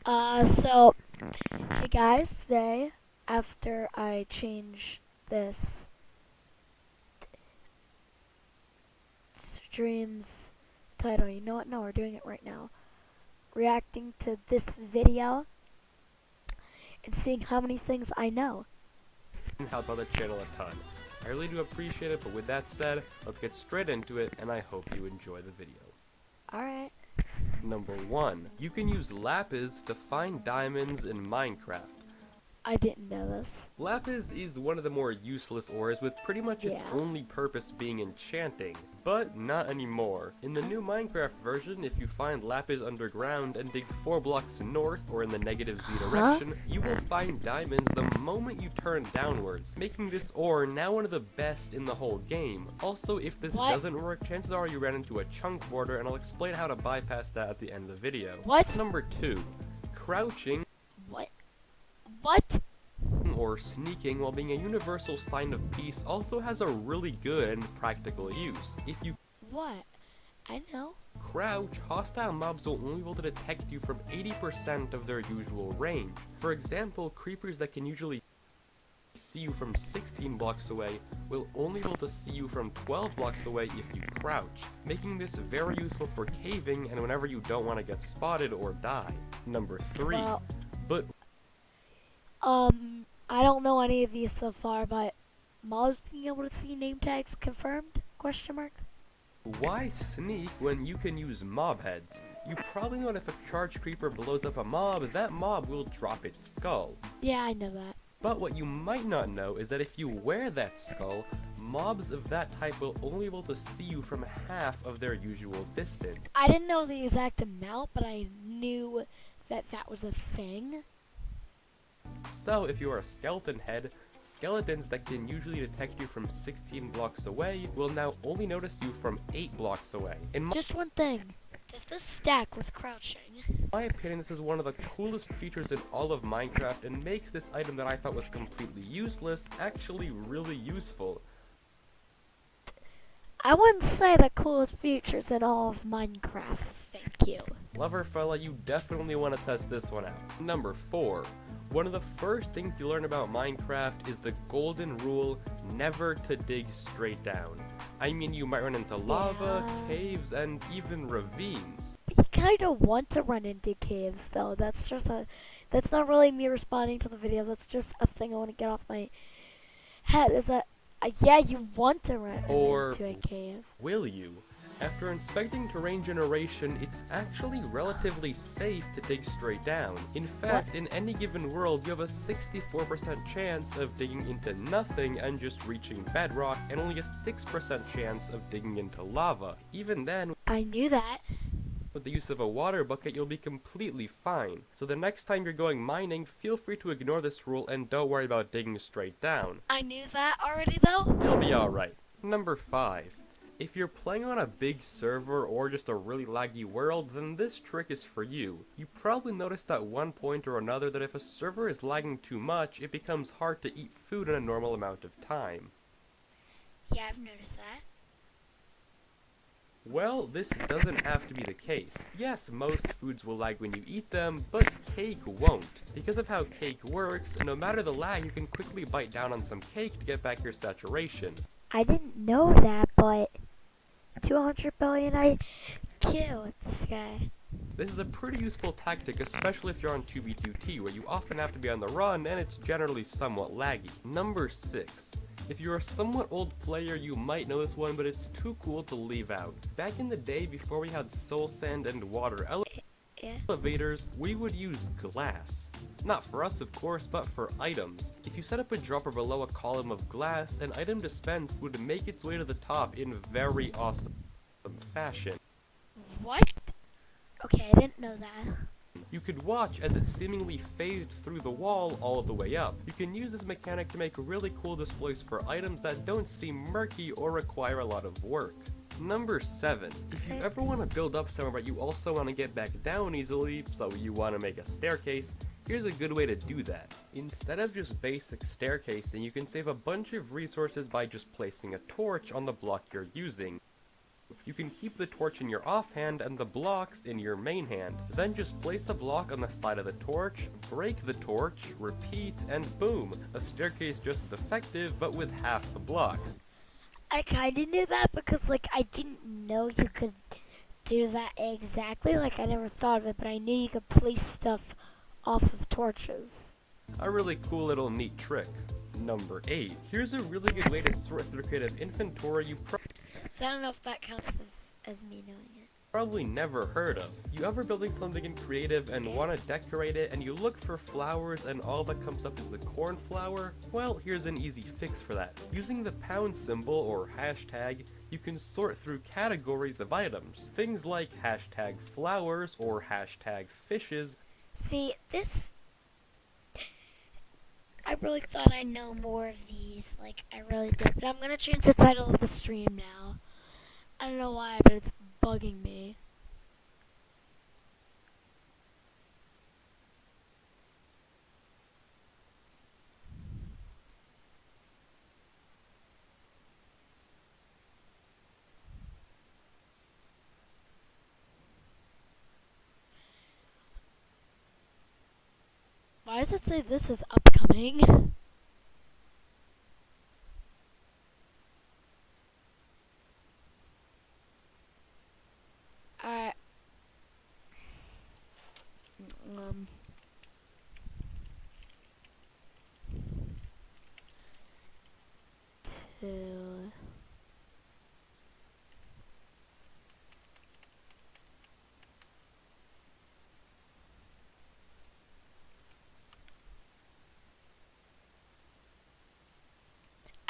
So, hey guys, today, after I change this stream's title, you know what? No, we're doing it right now. Reacting to this video and seeing how many things I know. Help out the channel a ton. I really do appreciate it, but with that said, let's get straight into it, and I hope you enjoy the video. Alright. Number 1. You can use lapis to find diamonds in Minecraft. I didn't know this. Lapis is one of the more useless ores, with pretty much its only purpose being enchanting. But not anymore. In the new Minecraft version, if you find lapis underground and dig 4 blocks north or in the negative Z direction, you will find diamonds the moment you turn downwards, making this ore now one of the best in the whole game. Also, if this doesn't work, chances are you ran into a chunk border, and I'll explain how to bypass that at the end of the video. Number 2. Crouching or sneaking while being a universal sign of peace also has a really good and practical use. If you I know. crouch, hostile mobs will only be able to detect you from 80% of their usual range. For example, creepers that can usually see you from 16 blocks away will only be able to see you from 12 blocks away if you crouch, making this very useful for caving and whenever you don't want to get spotted or die. Number 3. I don't know any of these so far, but mobs being able to see name tags confirmed? Question mark. Why sneak when you can use mob heads? You probably know that if a charge creeper blows up a mob, that mob will drop its skull. Yeah, I know that. But what you might not know is that if you wear that skull, mobs of that type will only be able to see you from half of their usual distance. I didn't know the exact amount, but I knew that that was a thing. So if you are a skeleton head, skeletons that can usually detect you from 16 blocks away will now only notice you from 8 blocks away. Just one thing. Does this stack with crouching? In my opinion, this is one of the coolest features in all of Minecraft and makes this item that I thought was completely useless actually really useful. I wouldn't say the coolest features in all of Minecraft, thank you. Lover fella, you definitely want to test this one out. Number 4. One of the first things you learn about Minecraft is the golden rule, never to dig straight down. I mean, you might run into lava, caves, and even ravines. You kinda want to run into caves, though. That's not really me responding to the video. That's just a thing I want to get off my head, is that, yeah, you want to run into a cave. Will you? After inspecting terrain generation, it's actually relatively safe to dig straight down. In fact, in any given world, you have a 64% chance of digging into nothing and just reaching bedrock, and only a 6% chance of digging into lava. Even then, I knew that. with the use of a water bucket, you'll be completely fine. So the next time you're going mining, feel free to ignore this rule and don't worry about digging straight down. I knew that already, though. You'll be alright. Number 5. If you're playing on a big server or just a really laggy world, then this trick is for you. You probably noticed at one point or another that if a server is lagging too much, it becomes hard to eat food in a normal amount of time. Yeah, I've noticed that. Well, this doesn't have to be the case. Yes, most foods will lag when you eat them, but cake won't. Because of how cake works, no matter the lag, you can quickly bite down on some cake to get back your saturation. I didn't know that, but 200 billion IQ with this guy. This is a pretty useful tactic, especially if you're on 2v2t, where you often have to be on the run and it's generally somewhat laggy. Number 6. If you're a somewhat old player, you might know this one, but it's too cool to leave out. Back in the day, before we had soul sand and water elevators, we would use glass. Not for us, of course, but for items. If you set up a dropper below a column of glass, an item dispensed would make its way to the top in very awesome fashion. What? Okay, I didn't know that. You could watch as it seemingly phased through the wall all the way up. You can use this mechanic to make really cool displays for items that don't seem murky or require a lot of work. Number 7. If you ever want to build up somewhere but you also want to get back down easily, so you want to make a staircase, here's a good way to do that. Instead of just basic staircasing, you can save a bunch of resources by just placing a torch on the block you're using. You can keep the torch in your offhand and the blocks in your main hand. Then just place a block on the side of the torch, break the torch, repeat, and boom! A staircase just as effective, but with half the blocks. I kinda knew that because, like, I didn't know you could do that exactly. Like, I never thought of it, but I knew you could place stuff off of torches. A really cool little neat trick. Number 8. Here's a really good way to sort through creative inventory you So I don't know if that counts as me knowing it. probably never heard of. You ever building something in creative and want to decorate it and you look for flowers and all that comes up is the cornflower? Well, here's an easy fix for that. Using the pound symbol or hashtag, you can sort through categories of items. Things like hashtag flowers or hashtag fishes. See, this... I really thought I'd know more of these. Like, I really did. But I'm gonna change the title of the stream now. I don't know why, but it's bugging me. Why does it say this is upcoming? Alright. Two.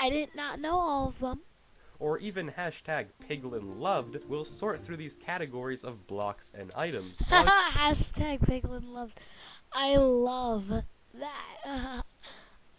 I did not know all of them. Or even hashtag piglinloved will sort through these categories of blocks and items. Hashtag Piglin loved. I love that.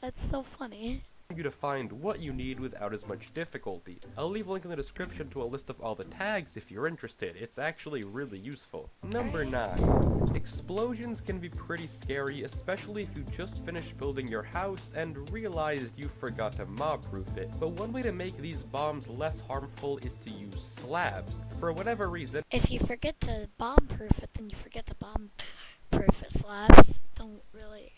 That's so funny. You to find what you need without as much difficulty. I'll leave a link in the description to a list of all the tags if you're interested. It's actually really useful. Number 9. Explosions can be pretty scary, especially if you just finished building your house and realized you forgot to mob-proof it. But one way to make these bombs less harmful is to use slabs. For whatever reason, If you forget to bomb-proof it, then you forget to bomb-proof it. Slabs don't really...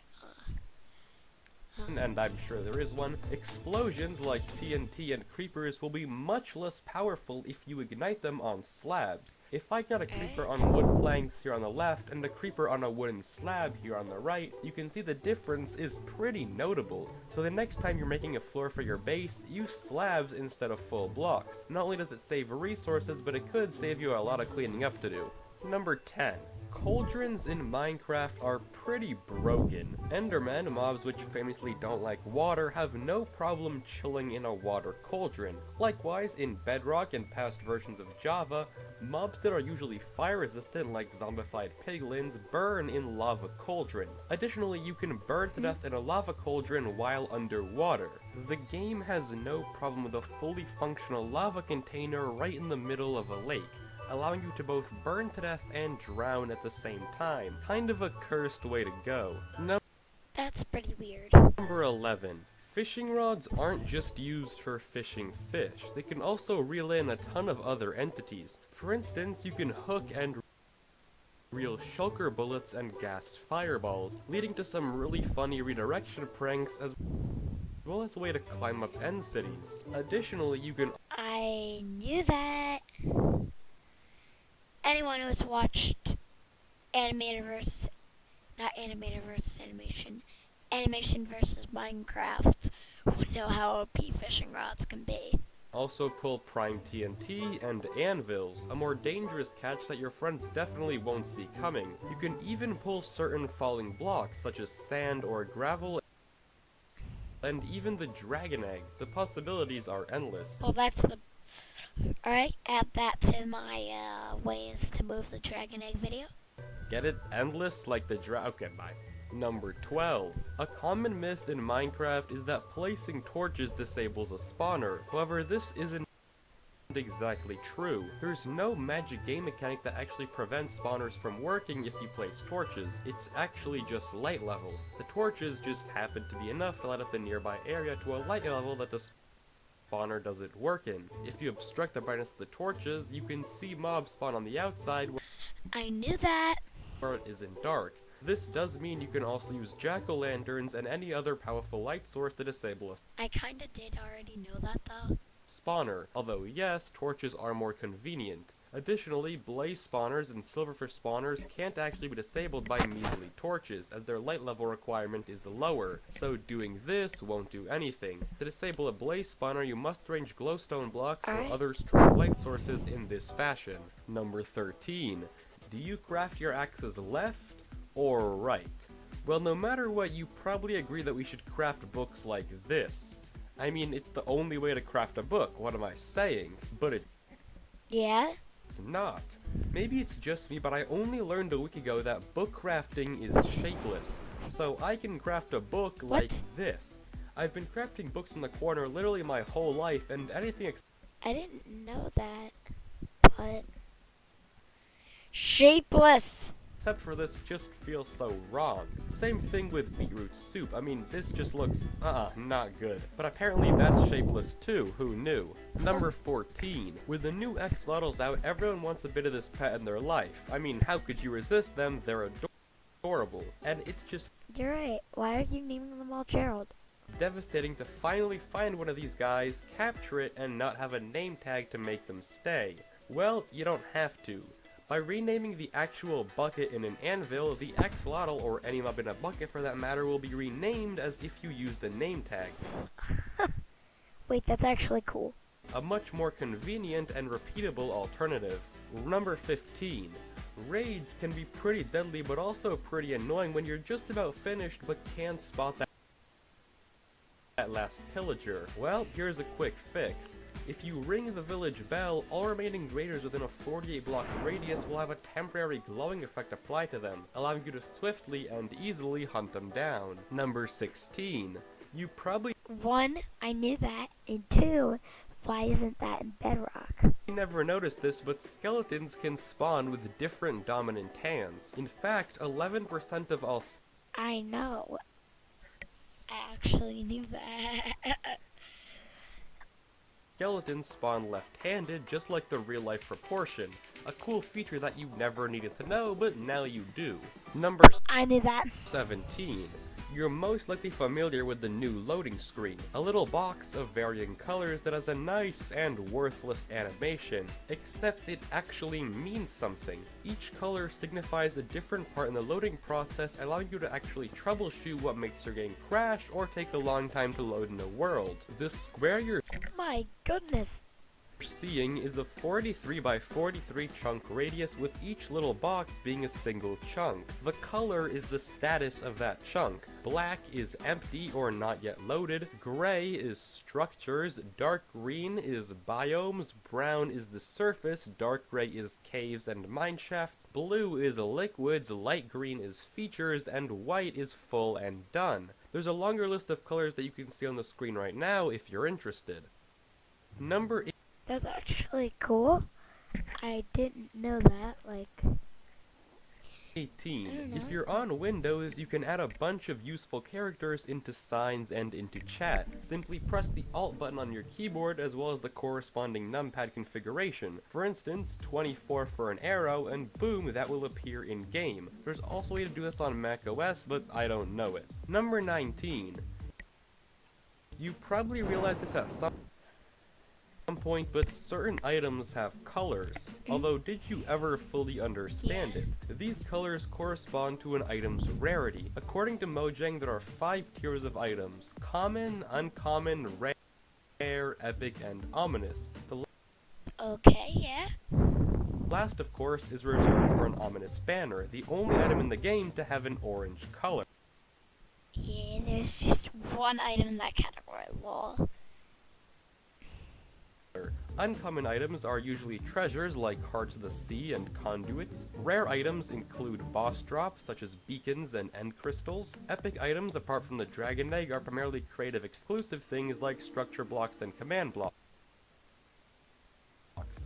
and I'm sure there is one, explosions like TNT and creepers will be much less powerful if you ignite them on slabs. If I got a creeper on wood planks here on the left and a creeper on a wooden slab here on the right, you can see the difference is pretty notable. So the next time you're making a floor for your base, use slabs instead of full blocks. Not only does it save resources, but it could save you a lot of cleaning up to do. Number 10. Cauldrons in Minecraft are pretty broken. Endermen, mobs which famously don't like water, have no problem chilling in a water cauldron. Likewise, in Bedrock and past versions of Java, mobs that are usually fire resistant like zombified piglins burn in lava cauldrons. Additionally, you can burn to death in a lava cauldron while underwater. The game has no problem with a fully functional lava container right in the middle of a lake, allowing you to both burn to death and drown at the same time. Kind of a cursed way to go. That's pretty weird. Number 11. Fishing rods aren't just used for fishing fish. They can also reel in a ton of other entities. For instance, you can hook and reel shulker bullets and gassed fireballs, leading to some really funny redirection pranks as well as a way to climb up end cities. Additionally, you can... I knew that. Anyone who's watched animated versus animation versus Minecraft would know how OP fishing rods can be. also pull prime TNT and anvils, a more dangerous catch that your friends definitely won't see coming. You can even pull certain falling blocks such as sand or gravel, and even the dragon egg. The possibilities are endless. Well, that's the... Alright, add that to my ways to move the dragon egg video. Get it? Endless like the okay, bye. Number 12. A common myth in Minecraft is that placing torches disables a spawner. However, this isn't exactly true. There's no magic game mechanic that actually prevents spawners from working if you place torches. It's actually just light levels. The torches just happen to be enough to light up the nearby area to a light level that the spawner does it work in. If you obstruct the brightness of the torches, you can see mobs spawn on the outside I knew that. where it isn't dark. This does mean you can also use jack-o'-lanterns and any other powerful light source to disable a I kinda did already know that though. spawner, although yes, torches are more convenient. Additionally, blaze spawners and silverfish spawners can't actually be disabled by measly torches, as their light level requirement is lower, so doing this won't do anything. To disable a blaze spawner, you must arrange glowstone blocks or other strong light sources in this fashion. Number 13. Do you craft your axes left or right? Well, no matter what, you probably agree that we should craft books like this. I mean, it's the only way to craft a book, what am I saying? But Yeah? it's not. Maybe it's just me, but I only learned a week ago that book crafting is shapeless. So I can craft a book like this. I've been crafting books in the corner literally my whole life, and anything I didn't know that, but... Shapeless! except for this just feels so wrong. Same thing with beetroot soup. I mean, this just looks, not good. But apparently that's shapeless too, who knew? Number 14. With the new axolotls out, everyone wants a bit of this pet in their life. I mean, how could you resist them? They're adorable. And it's just You're right. Why are you naming them all Gerald? devastating to finally find one of these guys, capture it, and not have a name tag to make them stay. Well, you don't have to. By renaming the actual bucket in an anvil, the axolotl, or any mob in a bucket for that matter, will be renamed as if you used a name tag. Wait, that's actually cool. A much more convenient and repeatable alternative. Number 15. Raids can be pretty deadly but also pretty annoying when you're just about finished but can't spot that last pillager. Well, here's a quick fix. If you ring the village bell, all remaining raiders within a 48 block radius will have a temporary glowing effect applied to them, allowing you to swiftly and easily hunt them down. Number 16. You probably 1, I knew that, and 2, why isn't that in Bedrock? never noticed this, but skeletons can spawn with different dominant hands. In fact, 11% of all I know. I actually knew that. skeletons spawn left-handed, just like the real-life proportion. A cool feature that you never needed to know, but now you do. Number I knew that. 17. You're most likely familiar with the new loading screen, a little box of varying colors that has a nice and worthless animation, except it actually means something. Each color signifies a different part in the loading process, allowing you to actually troubleshoot what makes your game crash or take a long time to load in a world. The square you're My goodness. seeing is a 43 by 43 chunk radius, with each little box being a single chunk. The color is the status of that chunk. Black is empty or not yet loaded, gray is structures, dark green is biomes, brown is the surface, dark gray is caves and mineshafts, blue is liquids, light green is features, and white is full and done. There's a longer list of colors that you can see on the screen right now if you're interested. Number That's actually cool. I didn't know that, like... 18. If you're on Windows, you can add a bunch of useful characters into signs and into chat. Simply press the Alt button on your keyboard as well as the corresponding numpad configuration. For instance, 24 for an arrow, and boom, that will appear in-game. There's also a way to do this on macOS, but I don't know it. Number 19. You probably realize this at some point, but certain items have colors. Although, did you ever fully understand it? These colors correspond to an item's rarity. According to Mojang, there are 5 tiers of items: common, uncommon, rare, epic, and ominous. The Okay, yeah. last, of course, is reserved for an ominous banner, the only item in the game to have an orange color. Yeah, there's just one item in that category, lol. Uncommon items are usually treasures like Hearts of the Sea and conduits. Rare items include boss drops such as beacons and end crystals. Epic items, apart from the dragon egg, are primarily creative exclusive things like structure blocks and command blocks.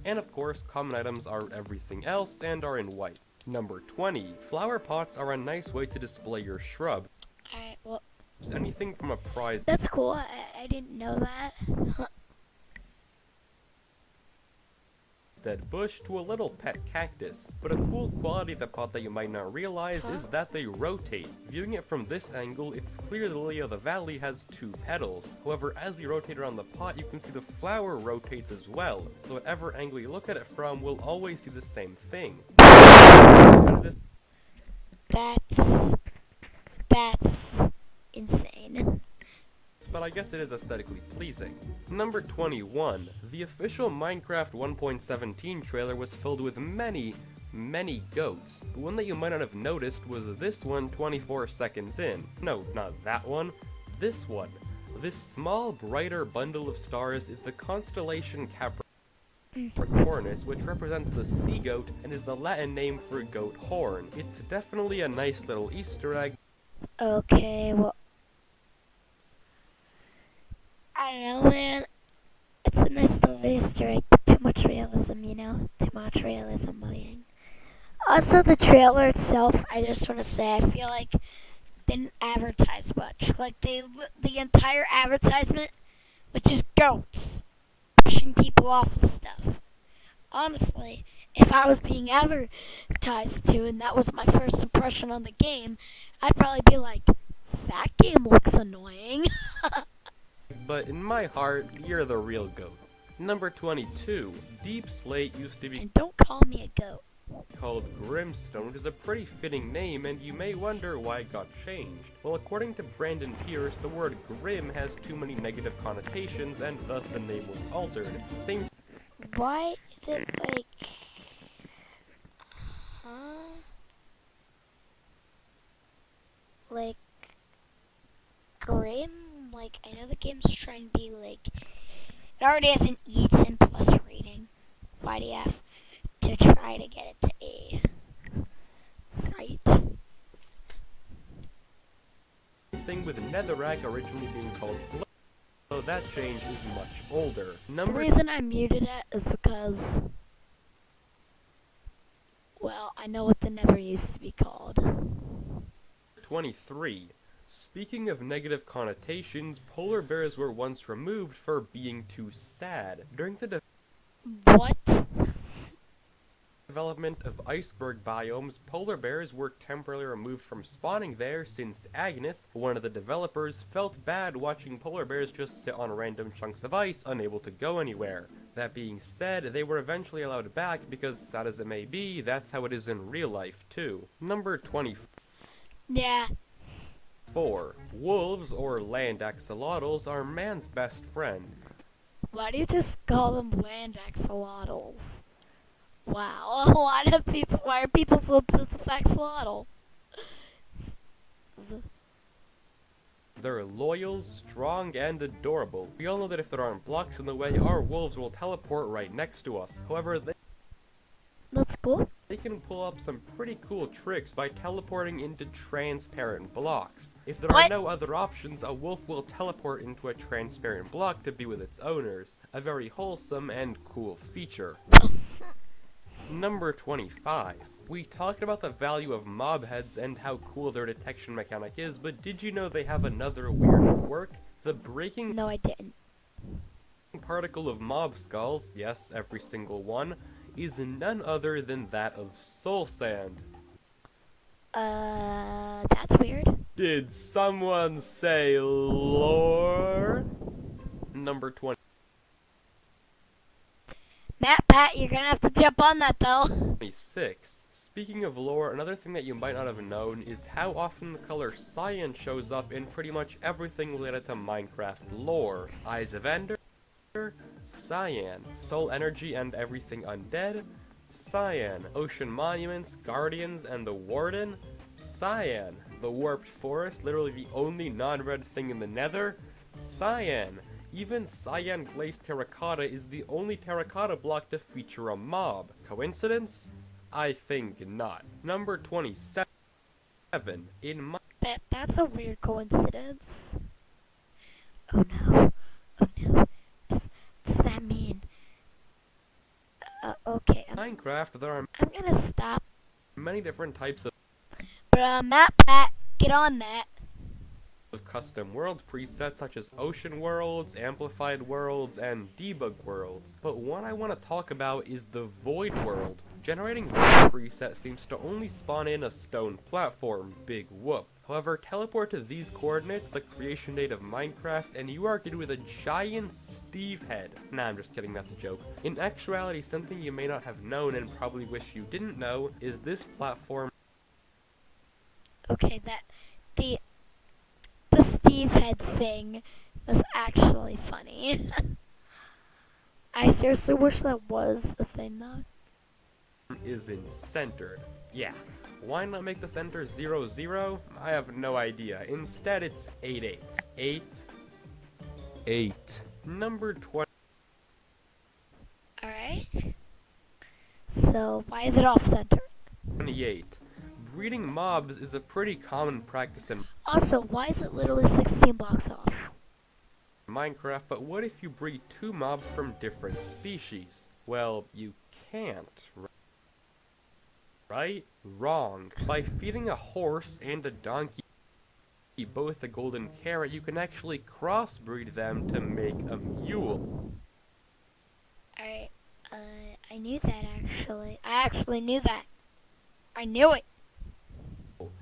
And of course, common items are everything else and are in white. Number 20. Flower pots are a nice way to display your shrub. Alright, well, Anything from a prize that's cool. I didn't know that. dead bush to a little pet cactus. But a cool quality of the pot that you might not realize is that they rotate. Viewing it from this angle, it's clear the lily of the valley has 2 petals. However, as we rotate around the pot, you can see the flower rotates as well. So whatever angle you look at it from, we'll always see the same thing. That's insane. But I guess it is aesthetically pleasing. Number 21. The official Minecraft 1.17 trailer was filled with many goats. But one that you might not have noticed was this one 24 seconds in. No, not that one. This one. This small, brighter bundle of stars is the constellation Capricornus, which represents the sea goat and is the Latin name for goat horn. It's definitely a nice little Easter egg. Okay, well, I don't know, man. It's a nice little Easter egg, but too much realism, you know? Too much realism bullying. Also, the trailer itself, I just want to say, I feel like didn't advertise much. Like, the entire advertisement was just goats pushing people off of stuff. Honestly, if I was being advertised to and that was my first impression on the game, I'd probably be like, that game looks annoying. But in my heart, you're the real goat. Number 22. Deep Slate used to be And don't call me a goat. called Grimstone, which is a pretty fitting name, and you may wonder why it got changed. Well, according to Brandon Pierce, the word grim has too many negative connotations, and thus the name was altered. Same. Why is it like... Like... Grim? Like, I know the game's trying to be like... It already has an E10 plus rating. Why do you have to try to get it to A? Right? Thing with Netherrack originally being called Blood, so that change is much older. The reason I muted it is because... Well, I know what the Nether used to be called. 23. Speaking of negative connotations, polar bears were once removed for being too sad. During the What? development of iceberg biomes, polar bears were temporarily removed from spawning there since Agnes, one of the developers, felt bad watching polar bears just sit on random chunks of ice, unable to go anywhere. That being said, they were eventually allowed back because, sad as it may be, that's how it is in real life too. Number 24. Yeah. 4. Wolves, or land axolotls, are man's best friend. Why do you just call them land axolotls? Wow. Why are people so obsessed with axolotl? They're loyal, strong, and adorable. We all know that if there aren't blocks in the way, our wolves will teleport right next to us. However, That's cool. they can pull up some pretty cool tricks by teleporting into transparent blocks. If there are What? no other options, a wolf will teleport into a transparent block to be with its owners. A very wholesome and cool feature. Number 25. We talked about the value of mob heads and how cool their detection mechanic is, but did you know they have another weird quirk? The breaking No, I didn't. particle of mob skulls, yes, every single one, is none other than that of soul sand. That's weird. Did someone say lore? Number Pat, you're gonna have to jump on that though. 26. Speaking of lore, another thing that you might not have known is how often the color cyan shows up in pretty much everything related to Minecraft lore. Eyes of Ender, cyan. Soul energy and everything undead, cyan. Ocean monuments, guardians, and the warden, cyan. The warped forest, literally the only non-red thing in the nether, cyan. Even cyan glazed terracotta is the only terracotta block to feature a mob. Coincidence? I think not. Number 27. In my That's a weird coincidence. Oh no. Oh no. Does that mean? Okay. Minecraft, there are I'm gonna stop. many different types of But Pat, get on that. of custom world presets such as ocean worlds, amplified worlds, and debug worlds. But one I want to talk about is the void world. Generating void preset seems to only spawn in a stone platform, big whoop. However, teleport to these coordinates, the creation date of Minecraft, and you are greeted with a giant Steve head. Nah, I'm just kidding, that's a joke. In actuality, something you may not have known and probably wish you didn't know is this platform. Okay, the Steve head thing was actually funny. I seriously wish that was a thing though. Isn't centered. Yeah. Why not make the center 0, 0? I have no idea. Instead, it's 8, 8. 8, 8. Number 20. Alright. So, why is it off-center? 28. Breeding mobs is a pretty common practice in Also, why is it literally 16 blocks off? Minecraft, but what if you breed 2 mobs from different species? Well, you can't, right? Wrong. By feeding a horse and a donkey both a golden carrot, you can actually crossbreed them to make a mule. Alright, I knew that actually. I actually knew that. I knew it.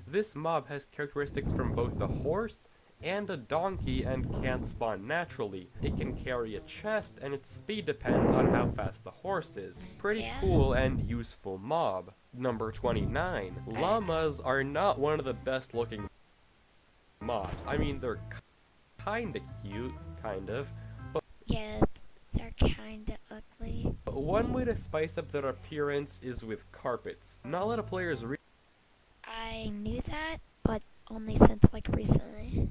This mob has characteristics from both a horse and a donkey and can't spawn naturally. It can carry a chest and its speed depends on how fast the horse is. Pretty cool and useful mob. Number 29. Llamas are not one of the best looking mobs. I mean, they're kinda cute, kind of. But yeah, they're kinda ugly. But one way to spice up their appearance is with carpets. Not a lot of players I knew that, but only since like recently.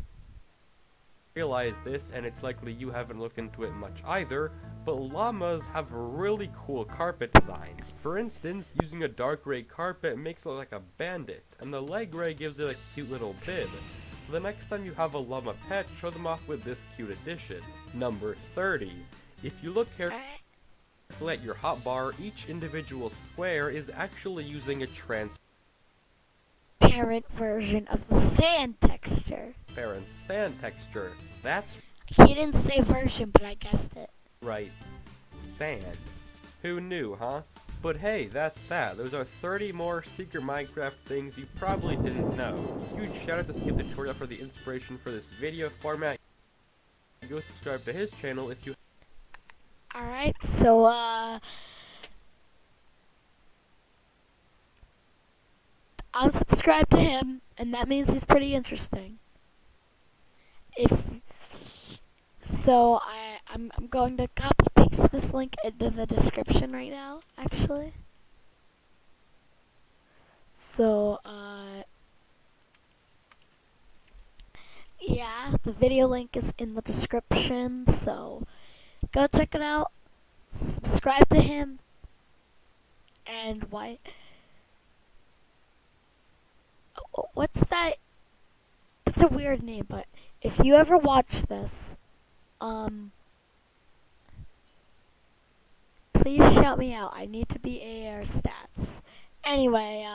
Realize this, and it's likely you haven't looked into it much either, but llamas have really cool carpet designs. For instance, using a dark gray carpet makes it look like a bandit, and the light gray gives it a cute little bib. So the next time you have a llama pet, show them off with this cute addition. Number 30. If you look carefully at your hotbar, each individual square is actually using a transparent Version of the sand texture. sand texture. That's He didn't say version, but I guessed it. right. Sand. Who knew, huh? But hey, that's that. Those are 30 more secret Minecraft things you probably didn't know. Huge shout out to Skip Tutorial for the inspiration for this video format. Go subscribe to his channel if you. Alright, so I'm subscribed to him, and that means he's pretty interesting. I'm going to copy paste this link into the description right now, actually. So, yeah, the video link is in the description, so go check it out, subscribe to him, and what's that? It's a weird name, but if you ever watch this, please shout me out. I need to be AR stats. Anyway,